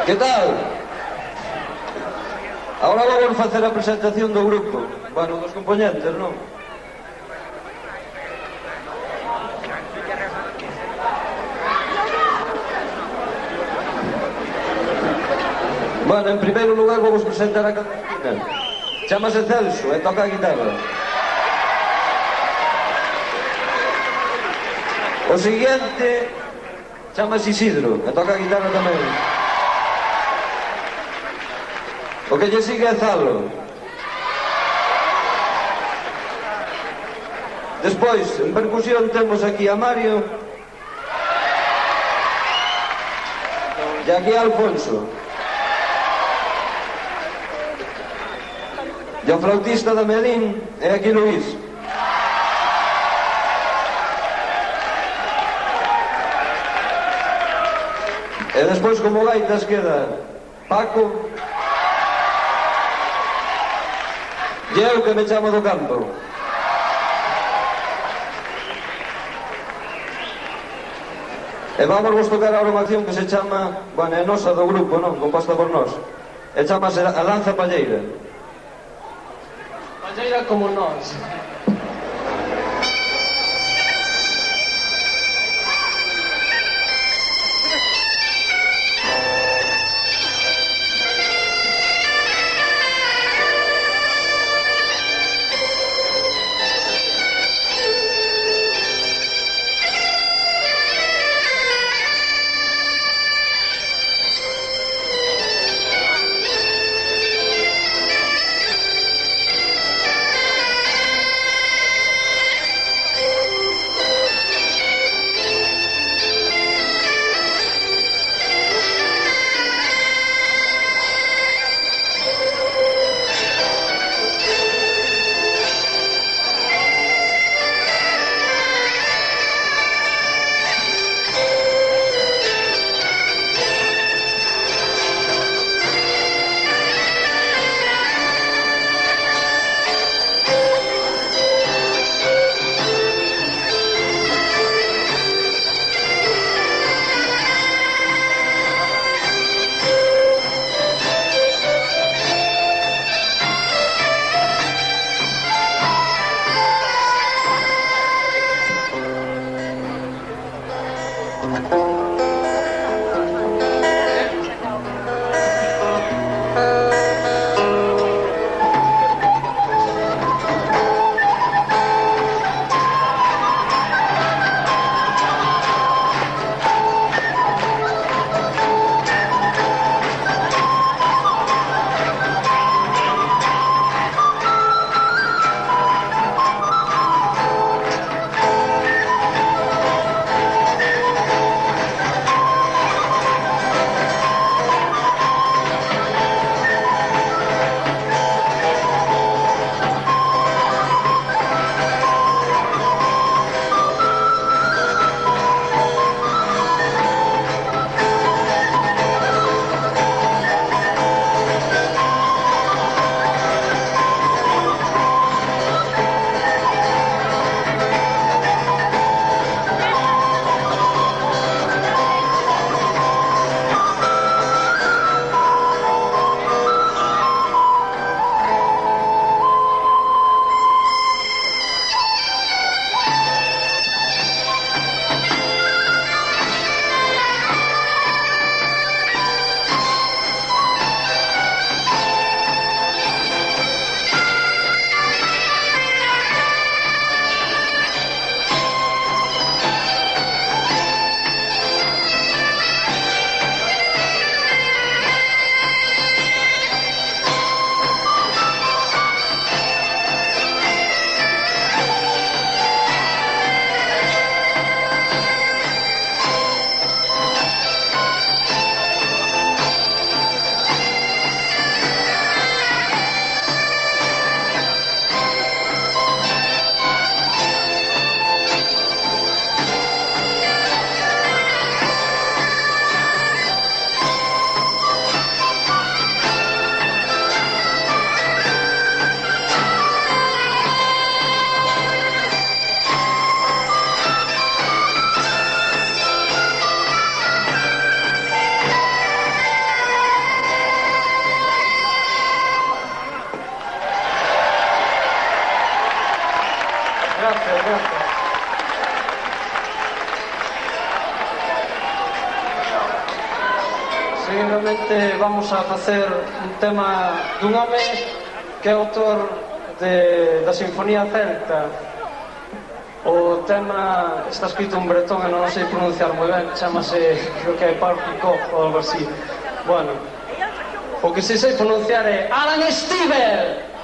Que tal? Agora vamos facer a presentación do grupo. Bueno, dos componentes, non? Bueno, en primeiro lugar vamos presentar a cantina. Chámase Celso e toca a guitarra. O seguinte chámase Isidro e toca a guitarra tamén. O que lle sigue é Zalo. Despois, en percusión temos aquí a Mario e aquí a Alfonso. E o flautista da Melín é aquí Luís. E despois como gaitas queda Paco e eu que me chamo do campo. E vamos vos tocar ahora unha acción que se chama, bueno, é nosa do grupo, non? Composta por nós. E chamase A Lanza Palleira. Palleira como nós. seguidamente vamos a facer un tema dun home que é autor da Sinfonía Celta. O tema está escrito en bretón e non sei pronunciar moi ben, chamase, creo que é Parpico ou algo así. Bueno, o que se sei pronunciar é Alan Stivell.